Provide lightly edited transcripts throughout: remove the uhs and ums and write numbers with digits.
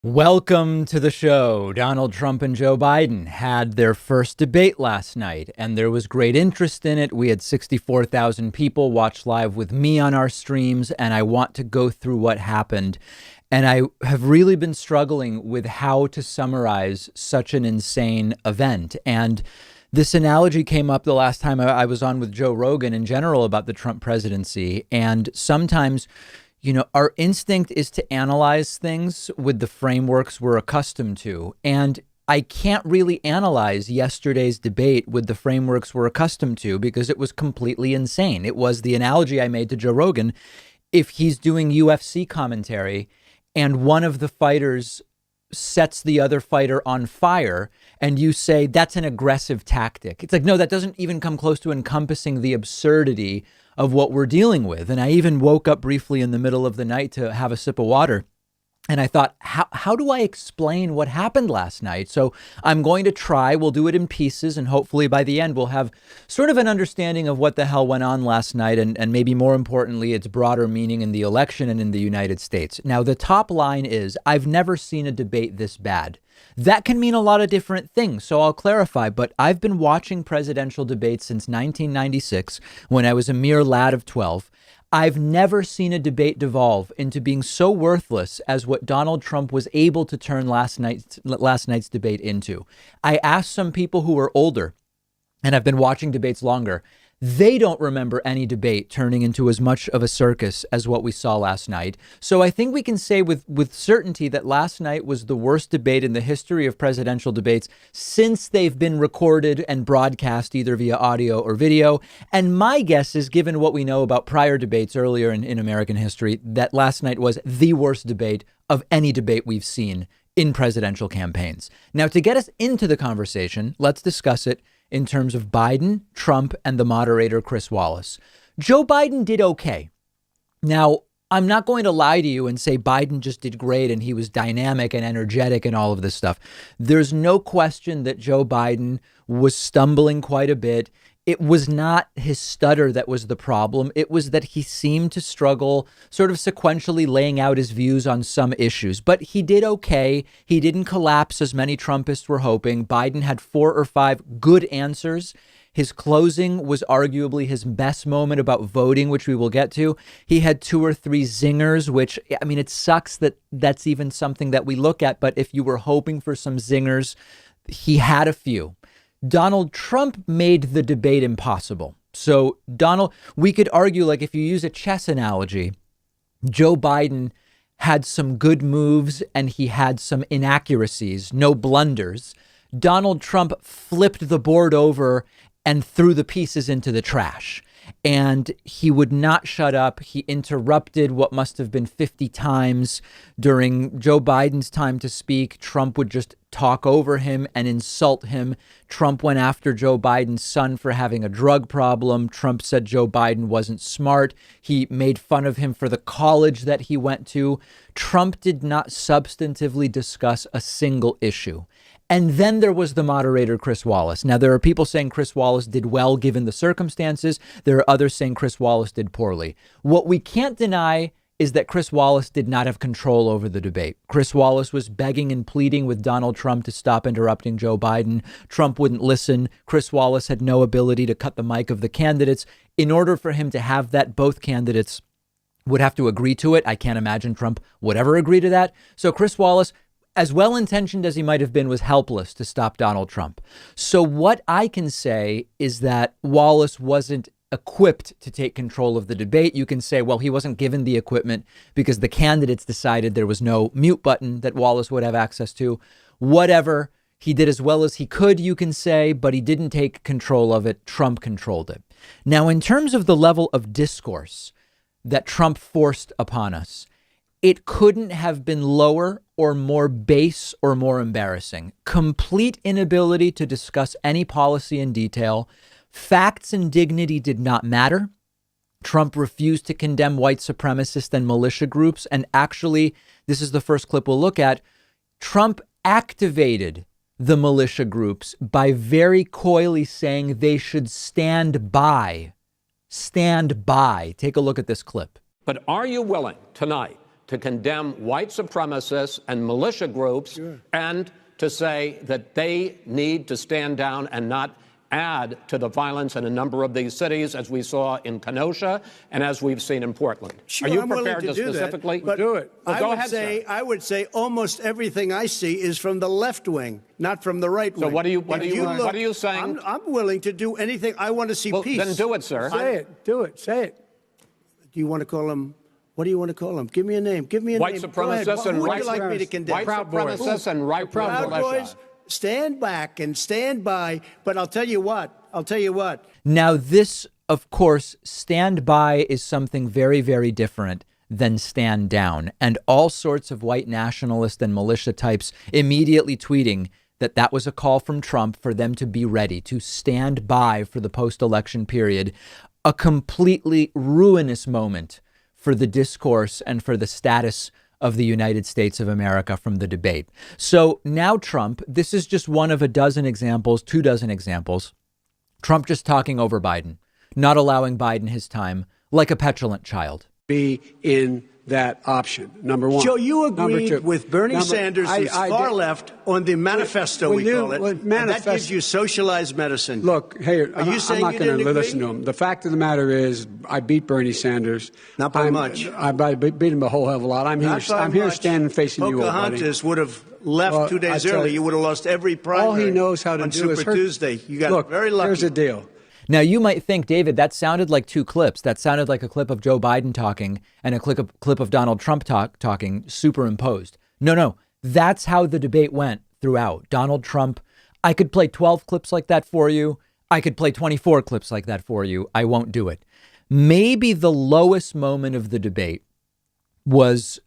Welcome to the show. Donald Trump and Joe Biden had their first debate last night, and there was great interest in it. We had 64,000 people watch live with me on our streams, and I want to go through what happened. And I have really been struggling with how to summarize such an insane event. And this analogy came up the last time I was on with Joe Rogan in general about the Trump presidency. And sometimes our instinct is to analyze things with the frameworks we're accustomed to. And I can't really analyze yesterday's debate with the frameworks we're accustomed to because it was completely insane. It was the analogy I made to Joe Rogan. If he's doing UFC commentary and one of the fighters sets the other fighter on fire and you say that's an aggressive tactic. It's like, no, that doesn't even come close to encompassing the absurdity of what we're dealing with. And I even woke up briefly in the middle of the night to have a sip of water. And I thought, how do I explain what happened last night? So I'm going to try. We'll do it in pieces. And hopefully by the end, we'll have sort of an understanding of what the hell went on last night. And maybe more importantly, its broader meaning in the election and in the United States. Now, the top line is I've never seen a debate this bad. That can mean a lot of different things, so I'll clarify, but I've been watching presidential debates since 1996 when I was a mere lad of 12. I've never seen a debate devolve into being so worthless as what Donald Trump was able to turn last night's debate into. I asked some people who are older, and I've been watching debates longer. They don't remember any debate turning into as much of a circus as what we saw last night. So I think we can say with certainty that last night was the worst debate in the history of presidential debates since they've been recorded and broadcast either via audio or video. And my guess is, given what we know about prior debates earlier in American history, that last night was the worst debate of any debate we've seen in presidential campaigns. Now, to get us into the conversation, let's discuss it in terms of Biden, Trump, and the moderator, Chris Wallace. Joe Biden did okay. Now, I'm not going to lie to you and say Biden just did great and he was dynamic and energetic and all of this stuff. There's no question that Joe Biden was stumbling quite a bit. It was not his stutter that was the problem. It was that he seemed to struggle sort of sequentially laying out his views on some issues. But he did okay. He didn't collapse as many Trumpists were hoping. Biden had 4 or 5 good answers. His closing was arguably his best moment about voting, which we will get to. He had 2 or 3 zingers, which, I mean, it sucks that that's even something that we look at. But if you were hoping for some zingers, he had a few. Donald Trump made the debate impossible. So we could argue, like, if you use a chess analogy, Joe Biden had some good moves and he had some inaccuracies, no blunders. Donald Trump flipped the board over and threw the pieces into the trash. And he would not shut up. He interrupted what must have been 50 times during Joe Biden's time to speak. Trump would just talk over him and insult him. Trump went after Joe Biden's son for having a drug problem. Trump said Joe Biden wasn't smart. He made fun of him for the college that he went to. Trump did not substantively discuss a single issue. And then there was the moderator, Chris Wallace. Now, there are people saying Chris Wallace did well given the circumstances. There are others saying Chris Wallace did poorly. What we can't deny is that Chris Wallace did not have control over the debate. Chris Wallace was begging and pleading with Donald Trump to stop interrupting Joe Biden. Trump wouldn't listen. Chris Wallace had no ability to cut the mic of the candidates. In order for him to have that, both candidates would have to agree to it. I can't imagine Trump would ever agree to that. So Chris Wallace, as well-intentioned as he might have been, was helpless to stop Donald Trump. So what I can say is that Wallace wasn't equipped to take control of the debate. You can say, well, he wasn't given the equipment because the candidates decided there was no mute button that Wallace would have access to. Whatever. He did as well as he could, you can say, but he didn't take control of it. Trump controlled it. Now, in terms of the level of discourse that Trump forced upon us, it couldn't have been lower or more base or more embarrassing. Complete inability to discuss any policy in detail. Facts and dignity did not matter. Trump refused to condemn white supremacist and militia groups. And actually, this is the first clip we'll look at. Trump activated the militia groups by very coyly saying they should stand by. Stand by. Take a look at this clip. But are you willing tonight to condemn white supremacists and militia groups and to say that they need to stand down and not add to the violence in a number of these cities, as we saw in Kenosha and as we've seen in Portland. Sure, Are you I'm prepared willing to do specifically that, but do it? Well, go ahead, sir. I would say almost everything I see is from the left wing, not from the right wing. So what are you saying? I'm willing to do anything. I want to see peace. Then do it, sir. Say it. Do it. Say it. Do you want to call him? What do you want to call him? Give me a name. Give me a white name. Supremacists and Who would right you like me to condemn? White supremacists and right Proud militia. Boys, stand back and stand by. But I'll tell you what. Now, this, of course, stand by is something very, very different than stand down. And all sorts of white nationalist and militia types immediately tweeting that that was a call from Trump for them to be ready to stand by for the post-election period. A completely ruinous moment for the discourse and for the status of the United States of America from the debate. So now Trump, this is just one of a dozen examples, 24 examples. Trump just talking over Biden, not allowing Biden his time, like a petulant child. Be in that option, number one. Joe, you agreed with Bernie Sanders, who's far left, on the manifesto, we call it. And that gives you socialized medicine. Look, hey, I'm not going to listen to him. The fact of the matter is, I beat Bernie Sanders. Not by much. I beat him a whole hell of a lot. I'm here standing facing you, old buddy. Pocahontas would have left 2 days early. You would have lost every primary. All he knows how to do is Super Tuesday. You got very lucky. Here's the deal. Now, you might think, David, that sounded like two clips. That sounded like a clip of Joe Biden talking and a clip of Donald Trump talking superimposed. No, that's how the debate went throughout. Donald Trump, I could play 12 clips like that for you. I could play 24 clips like that for you. I won't do it. Maybe the lowest moment of the debate was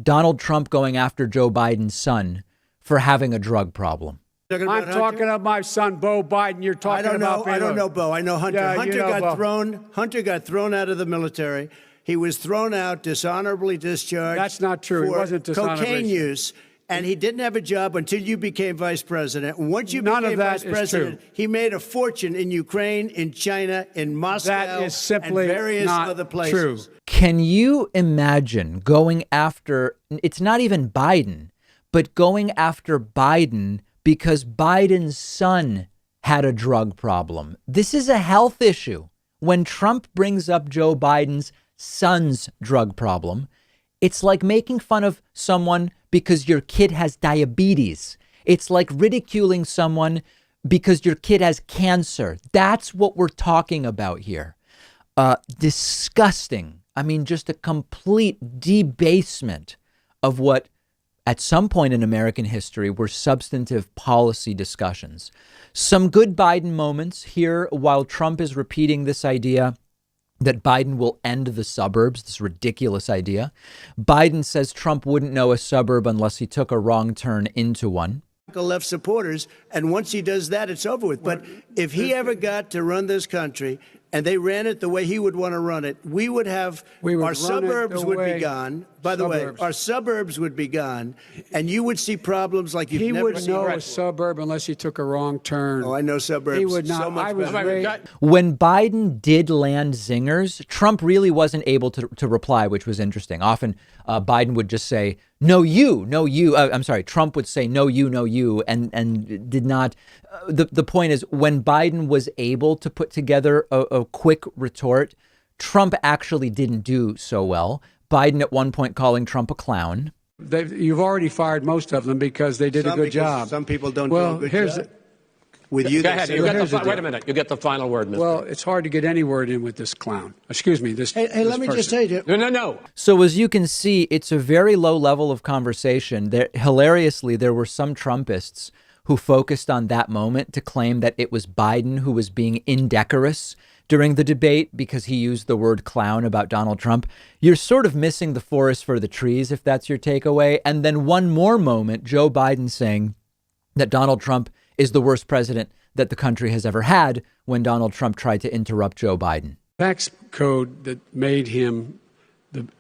Donald Trump going after Joe Biden's son for having a drug problem. I'm talking about my son, Beau Biden. You're talking about. I don't know Beau. I know Hunter. Yeah, Hunter got thrown out of the military. He was thrown out, dishonorably discharged. That's not true. He wasn't dishonorably. Cocaine use. And he didn't have a job until you became vice president. And once you became vice president, he made a fortune in Ukraine, in China, in Moscow, that is simply and various not other places. True. Can you imagine going after, it's not even Biden, but going after Biden because Biden's son had a drug problem? This is a health issue. When Trump brings up Joe Biden's son's drug problem, it's like making fun of someone because your kid has diabetes. It's like ridiculing someone because your kid has cancer. That's what we're talking about here. Disgusting. I mean, just a complete debasement of what at some point in American history were substantive policy discussions. Some good Biden moments here while Trump is repeating this idea that Biden will end the suburbs, this ridiculous idea. Biden says Trump wouldn't know a suburb unless he took a wrong turn into one. Left supporters, and once he does that, it's over with. But if he ever got to run this country and they ran it the way he would want to run it, our suburbs would be gone. By the way, our suburbs would be gone, and you would see problems like you've never seen. He would know a suburb unless he took a wrong turn. Oh, I know suburbs. He would not. So much When Biden did land zingers, Trump really wasn't able to reply, which was interesting. Often Biden would just say, no, you, no, you. I'm sorry. Trump would say, no, you, and did not. The point is, when Biden was able to put together a quick retort, Trump actually didn't do so well. Biden at one point calling Trump a clown. You've already fired most of them because they did a good job. Some people don't do a good job. With you, go ahead. Wait a minute. You get the final word, Mr. Well, it's hard to get any word in with this clown. Excuse me. Hey, let me just say to you. No. So as you can see, it's a very low level of conversation. Hilariously, there were some Trumpists who focused on that moment to claim that it was Biden who was being indecorous during the debate because he used the word clown about Donald Trump. You're sort of missing the forest for the trees, if that's your takeaway. And then one more moment, Joe Biden saying that Donald Trump is the worst president that the country has ever had when Donald Trump tried to interrupt Joe Biden. Tax code that made him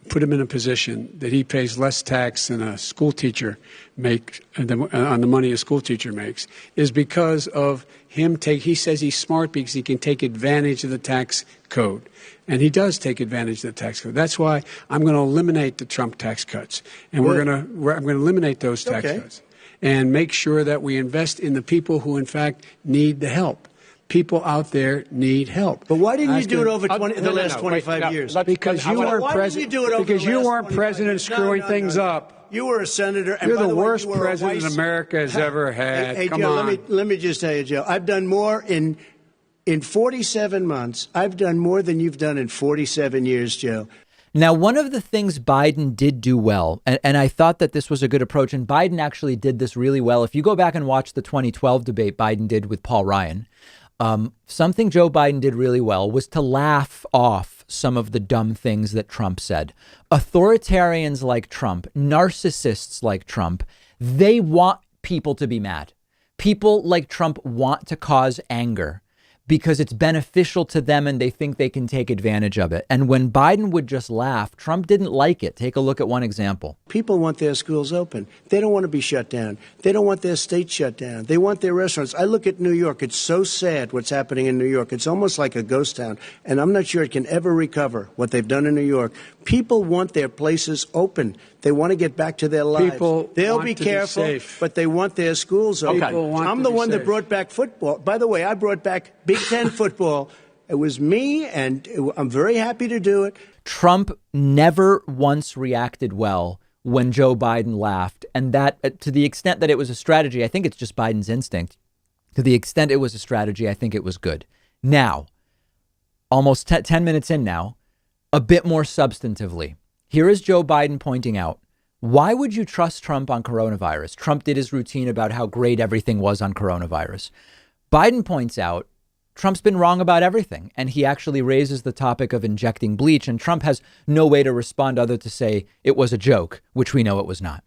put him in a position that he pays less tax than a school teacher makes on the money a school teacher makes is because of him he says he's smart because he can take advantage of the tax code. And he does take advantage of the tax code. That's why I'm going to eliminate the Trump tax cuts. And I'm going to eliminate those tax cuts and make sure that we invest in the people who, in fact, need the help. People out there need help. But why didn't you do it over the last 25 years? Because you weren't president. Because you weren't president screwing things up. You were a senator. And You're the worst president America has ever had. Hey, Come Joe, on. Let me just tell you, Joe. I've done more in 47 months. I've done more than you've done in 47 years, Joe. Now, one of the things Biden did do well, and I thought that this was a good approach, and Biden actually did this really well. If you go back and watch the 2012 debate Biden did with Paul Ryan, something Joe Biden did really well was to laugh off some of the dumb things that Trump said. Authoritarians like Trump, narcissists like Trump, they want people to be mad. People like Trump want to cause anger because it's beneficial to them and they think they can take advantage of it. And when Biden would just laugh, Trump didn't like it. Take a look at one example. People want their schools open. They don't want to be shut down. They don't want their state shut down. They want their restaurants. I look at New York. It's so sad what's happening in New York. It's almost like a ghost town. And I'm not sure it can ever recover what they've done in New York. People want their places open. They want to get back to their lives. They'll be careful, but they want their schools open. I'm the one that brought back football. By the way, I brought back Big Ten football. It was me, and I'm very happy to do it. Trump never once reacted well when Joe Biden laughed. And that, to the extent that it was a strategy, I think it's just Biden's instinct. To the extent it was a strategy, I think it was good. Now, almost 10 minutes in now, a bit more substantively. Here is Joe Biden pointing out, why would you trust Trump on coronavirus? Trump did his routine about how great everything was on coronavirus. Biden points out Trump's been wrong about everything. And he actually raises the topic of injecting bleach. And Trump has no way to respond other to say it was a joke, which we know it was not.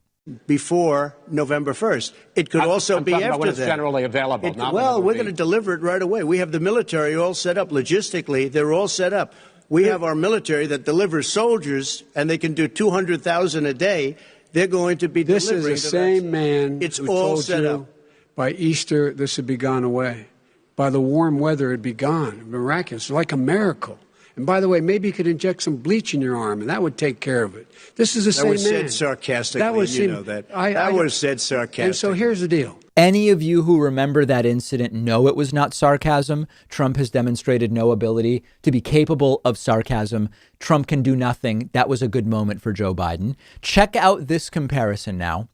Before November 1st. It could also be after when it's that. Generally available. Well, we're going to deliver it right away. We have the military all set up. Logistically, they're all set up. We have our military that delivers soldiers, and they can do 200,000 a day. They're going to be delivering. This is the same man it's who all told set you up. By Easter this would be gone away. By the warm weather it'd be gone. Miraculous, like a miracle. And by the way, maybe you could inject some bleach in your arm, and that would take care of it. This is the same man. That was said sarcastically. You know that. That was said sarcastically. And so here's the deal. Any of you who remember that incident know it was not sarcasm. Trump has demonstrated no ability to be capable of sarcasm. Trump can do nothing. That was a good moment for Joe Biden. Check out this comparison now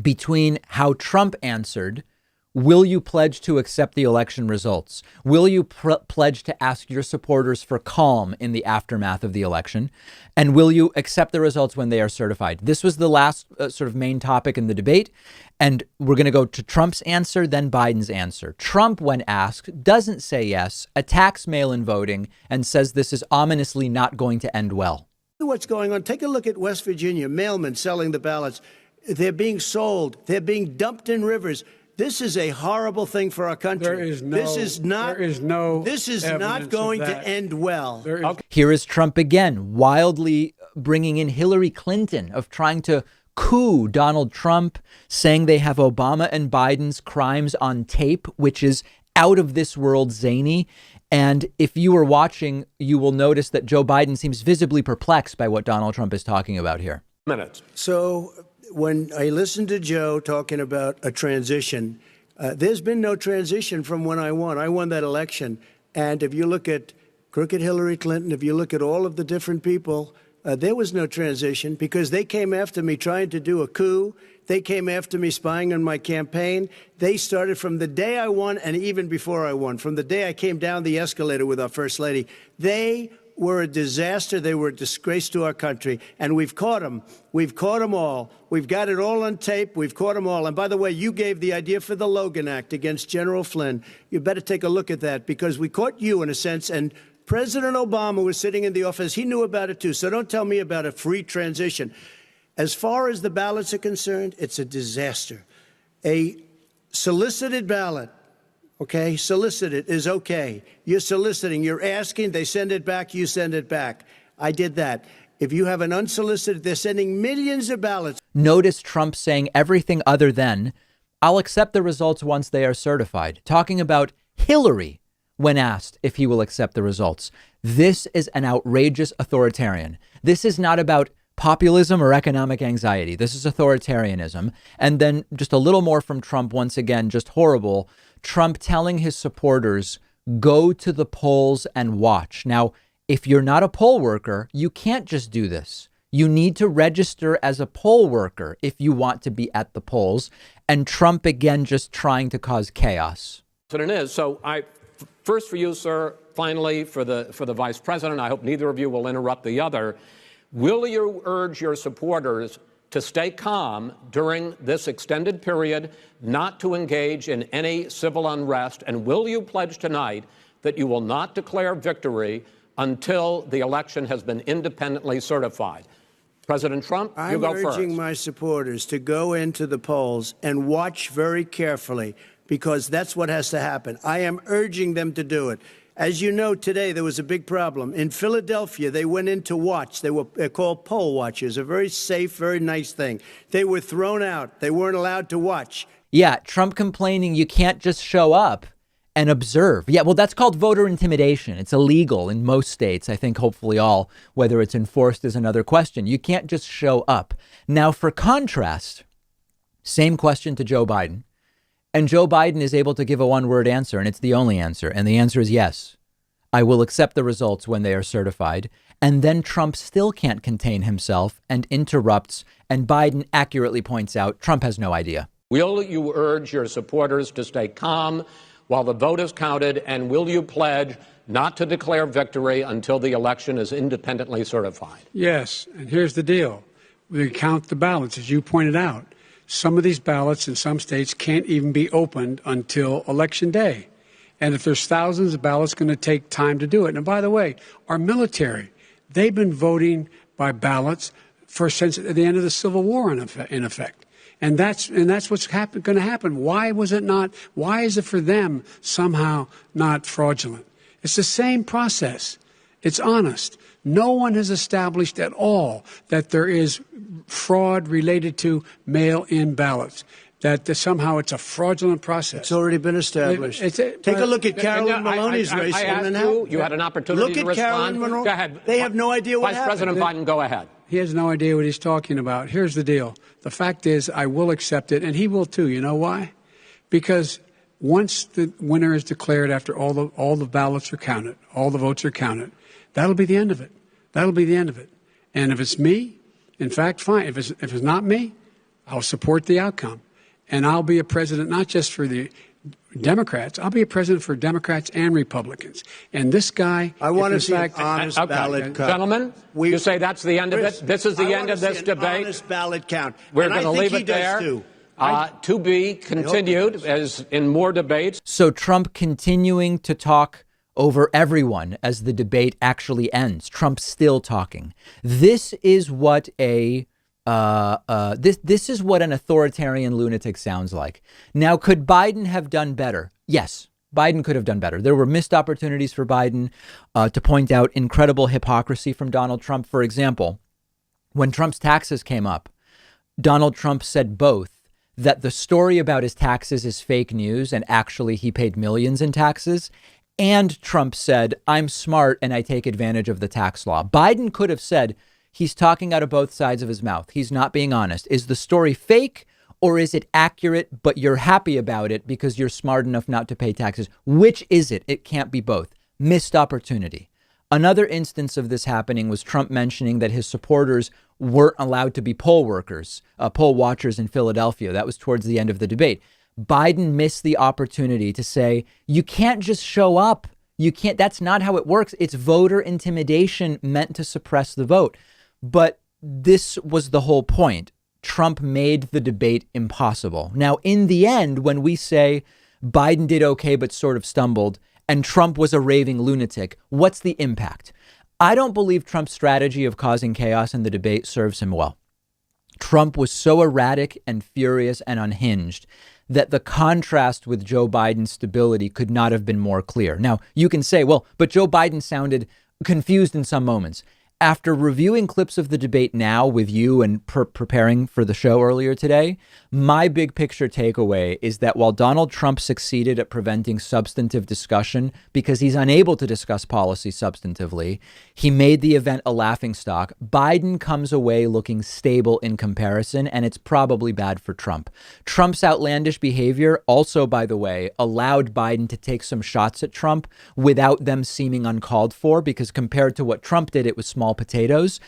between how Trump answered. Will you pledge to accept the election results? Will you pledge to ask your supporters for calm in the aftermath of the election? And will you accept the results when they are certified? This was the last sort of main topic in the debate. And we're going to go to Trump's answer, then Biden's answer. Trump, when asked, doesn't say yes, attacks mail-in voting, and says this is ominously not going to end well. What's going on? Take a look at West Virginia, mailmen selling the ballots. They're being sold. They're being dumped in rivers. This is a horrible thing for our country. This is not going to end well. Here is Trump again, wildly bringing in Hillary Clinton of trying to coup Donald Trump, saying they have Obama and Biden's crimes on tape, which is out of this world zany. And if you were watching, you will notice that Joe Biden seems visibly perplexed by what Donald Trump is talking about here. So when I listened to Joe talking about a transition, there's been no transition from when I won. I won that election. And if you look at crooked Hillary Clinton, if you look at all of the different people, there was no transition because they came after me trying to do a coup. They came after me spying on my campaign. They started from the day I won and even before I won, from the day I came down the escalator with our First Lady. They were a disaster. They were a disgrace to our country. And we've caught them. We've caught them all. We've got it all on tape. We've caught them all. And by the way, you gave the idea for the Logan Act against General Flynn. You better take a look at that because we caught you in a sense. And President Obama was sitting in the office. He knew about it, too. So don't tell me about a free transition. As far as the ballots are concerned, it's a disaster. A solicited ballot. OK, solicited is OK. You're soliciting, you're asking, they send it back, you send it back. I did that. If you have an unsolicited, they're sending millions of ballots. Notice Trump saying everything other than, I'll accept the results once they are certified, talking about Hillary when asked if he will accept the results. This is an outrageous authoritarian. This is not about populism or economic anxiety. This is authoritarianism. And then just a little more from Trump, once again, just horrible. Trump telling his supporters, go to the polls and watch. Now, if you're not a poll worker, you can't just do this. You need to register as a poll worker if you want to be at the polls. And Trump, again, just trying to cause chaos. It is. So first for you, sir, finally for the vice president, I hope neither of you will interrupt the other. Will you urge your supporters to stay calm during this extended period, not to engage in any civil unrest? And will you pledge tonight that you will not declare victory until the election has been independently certified? President Trump, you go first. I'm urging my supporters to go into the polls and watch very carefully, because that's what has to happen. I am urging them to do it. As you know, today there was a big problem. In Philadelphia, they went in to watch. They're called poll watchers, a very safe, very nice thing. They were thrown out. They weren't allowed to watch. Yeah, Trump complaining you can't just show up and observe. Yeah, well, that's called voter intimidation. It's illegal in most states. I think hopefully all. Whether it's enforced is another question. You can't just show up. Now, for contrast, same question to Joe Biden. And Joe Biden is able to give a one-word answer, and it's the only answer. And the answer is yes. I will accept the results when they are certified. And then Trump still can't contain himself and interrupts. And Biden accurately points out Trump has no idea. Will you urge your supporters to stay calm while the vote is counted? And will you pledge not to declare victory until the election is independently certified? Yes. And here's the deal. We count the ballots, as you pointed out. Some of these ballots in some states can't even be opened until Election Day. And if there's thousands of ballots, it's going to take time to do it. And by the way, our military, they've been voting by ballots since the end of the Civil War, in effect. And that's what's going to happen. Why is it for them somehow not fraudulent? It's the same process. It's honest. No one has established at all that there is fraud related to mail-in ballots, that somehow it's a fraudulent process. It's already been established. Take a look at Carolyn Maloney's race. You had an opportunity to respond. Look at Carolyn Maloney. Go ahead. They have no idea what happened. Vice President Biden, go ahead. He has no idea what he's talking about. Here's the deal. The fact is, I will accept it, and he will too. You know why? Because once the winner is declared, after all the ballots are counted, all the votes are counted, that'll be the end of it. That'll be the end of it. And if it's me, in fact, fine. If it's not me, I'll support the outcome. And I'll be a president not just for the Democrats. I'll be a president for Democrats and Republicans. And this guy, I want to see an honest ballot count. Gentlemen, you say that's the end of it? This is the end of this debate? Honest ballot count. We're going to leave it there. To be continued as in more debates. So Trump continuing to talk over everyone as the debate actually ends. Trump still talking. This is what this is what an authoritarian lunatic sounds like. Now, could Biden have done better? Yes, Biden could have done better. There were missed opportunities for Biden to point out incredible hypocrisy from Donald Trump. For example, when Trump's taxes came up, Donald Trump said both that the story about his taxes is fake news and actually he paid millions in taxes. And Trump said, I'm smart and I take advantage of the tax law. Biden could have said he's talking out of both sides of his mouth. He's not being honest. Is the story fake or is it accurate, but you're happy about it because you're smart enough not to pay taxes? Which is it? It can't be both. Missed opportunity. Another instance of this happening was Trump mentioning that his supporters weren't allowed to be poll workers, poll watchers in Philadelphia. That was towards the end of the debate. Biden missed the opportunity to say, you can't just show up. You can't. That's not how it works. It's voter intimidation meant to suppress the vote. But this was the whole point. Trump made the debate impossible. Now, in the end, when we say Biden did okay, but sort of stumbled, and Trump was a raving lunatic, what's the impact? I don't believe Trump's strategy of causing chaos in the debate serves him well. Trump was so erratic and furious and unhinged that the contrast with Joe Biden's stability could not have been more clear. Now, you can say, well, but Joe Biden sounded confused in some moments. After reviewing clips of the debate now with you and preparing for the show earlier today, my big picture takeaway is that while Donald Trump succeeded at preventing substantive discussion because he's unable to discuss policy substantively, he made the event a laughingstock. Biden comes away looking stable in comparison, and it's probably bad for Trump. Trump's outlandish behavior also, by the way, allowed Biden to take some shots at Trump without them seeming uncalled for, because compared to what Trump did, it was small potatoes.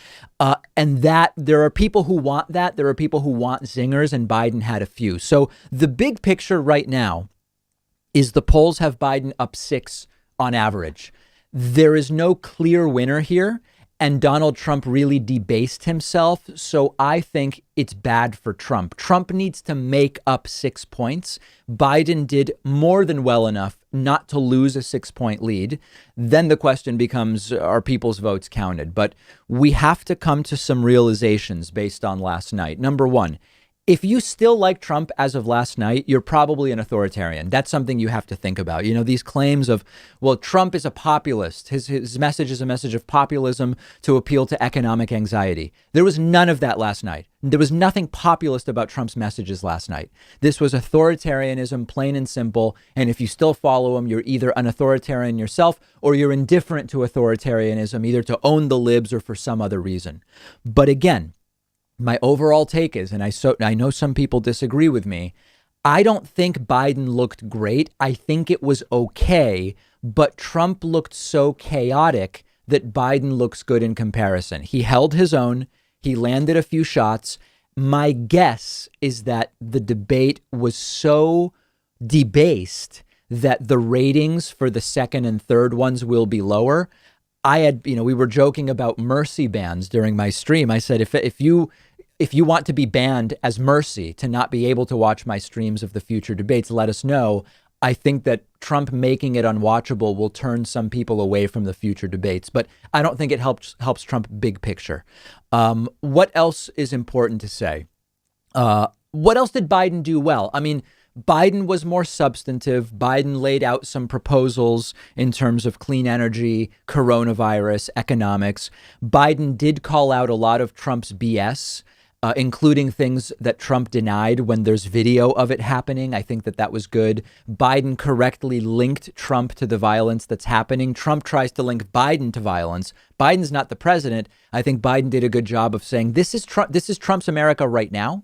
And that there are people who want that. There are people who want zingers, and Biden had a few. So the big picture right now is the polls have Biden up 6 on average. There is no clear winner here, and Donald Trump really debased himself. So I think it's bad for Trump. Trump needs to make up 6 points. Biden did more than well enough not to lose a 6-point lead. Then the question becomes, are people's votes counted? But we have to come to some realizations based on last night. Number one, if you still like Trump as of last night, you're probably an authoritarian. That's something you have to think about. You know, these claims of, well, Trump is a populist. His message is a message of populism to appeal to economic anxiety. There was none of that last night. There was nothing populist about Trump's messages last night. This was authoritarianism, plain and simple. And if you still follow him, you're either an authoritarian yourself or you're indifferent to authoritarianism, either to own the libs or for some other reason. But again, my overall take is, and I know some people disagree with me, I don't think Biden looked great. I think it was okay, but Trump looked so chaotic that Biden looks good in comparison. He held his own. He landed a few shots. My guess is that the debate was so debased that the ratings for the second and third ones will be lower. We were joking about mercy bans during my stream. I said, if you want to be banned as mercy to not be able to watch my streams of the future debates, let us know. I think that Trump making it unwatchable will turn some people away from the future debates, but I don't think it helps Trump big picture. What else is important to say? What else did Biden do well? I mean, Biden was more substantive. Biden laid out some proposals in terms of clean energy, coronavirus, economics. Biden did call out a lot of Trump's BS, including things that Trump denied when there's video of it happening. I think that was good. Biden correctly linked Trump to the violence that's happening. Trump tries to link Biden to violence. Biden's not the president. I think Biden did a good job of saying this is Trump's America right now.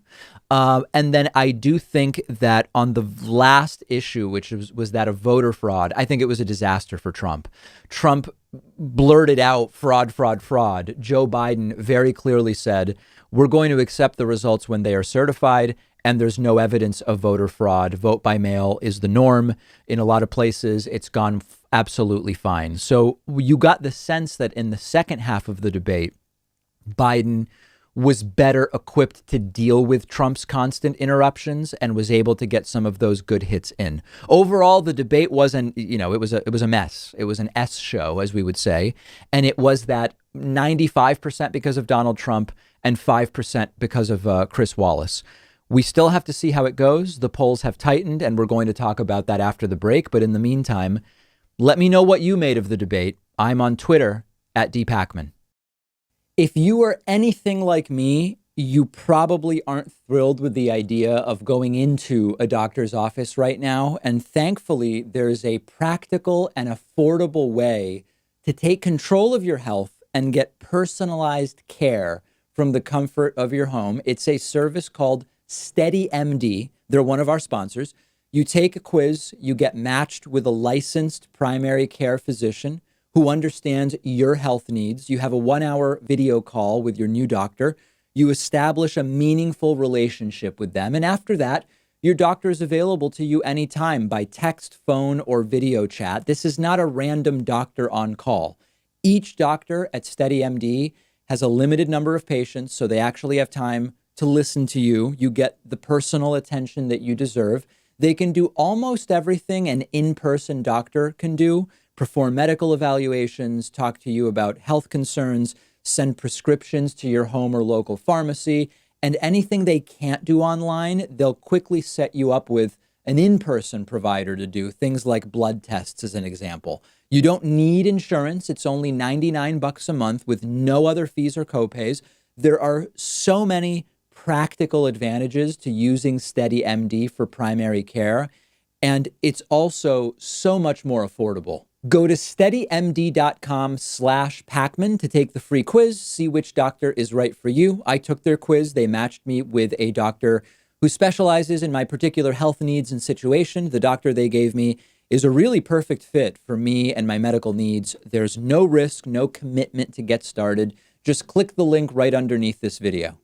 And then I do think that on the last issue, which was that of voter fraud, I think it was a disaster for Trump. Trump blurted out fraud, fraud, fraud. Joe Biden very clearly said, we're going to accept the results when they are certified, and there's no evidence of voter fraud. Vote by mail is the norm. In a lot of places, it's gone absolutely fine. So you got the sense that in the second half of the debate, Biden was better equipped to deal with Trump's constant interruptions and was able to get some of those good hits in. Overall, the debate wasn't, it was a mess. It was an S show, as we would say. And it was that 95% because of Donald Trump and 5% because of Chris Wallace. We still have to see how it goes. The polls have tightened, and we're going to talk about that after the break. But in the meantime, let me know what you made of the debate. I'm on Twitter @DPakman. If you are anything like me, you probably aren't thrilled with the idea of going into a doctor's office right now. And thankfully, there's a practical and affordable way to take control of your health and get personalized care from the comfort of your home. It's a service called SteadyMD. They're one of our sponsors. You take a quiz, you get matched with a licensed primary care physician who understands your health needs. You have a 1-hour video call with your new doctor. You establish a meaningful relationship with them. And after that, your doctor is available to you anytime by text, phone, or video chat. This is not a random doctor on call. Each doctor at SteadyMD has a limited number of patients, so they actually have time to listen to you. You get the personal attention that you deserve. They can do almost everything an in-person doctor can do: perform medical evaluations, talk to you about health concerns, send prescriptions to your home or local pharmacy, and anything they can't do online, they'll quickly set you up with an in-person provider to do things like blood tests, as an example. You don't need insurance. It's only $99 a month with no other fees or copays. There are so many practical advantages to using SteadyMD for primary care, and it's also so much more affordable. Go to steadymd.com/Pakman to take the free quiz, see which doctor is right for you. I took their quiz. They matched me with a doctor who specializes in my particular health needs and situation. The doctor they gave me is a really perfect fit for me and my medical needs. There's no risk, no commitment to get started. Just click the link right underneath this video.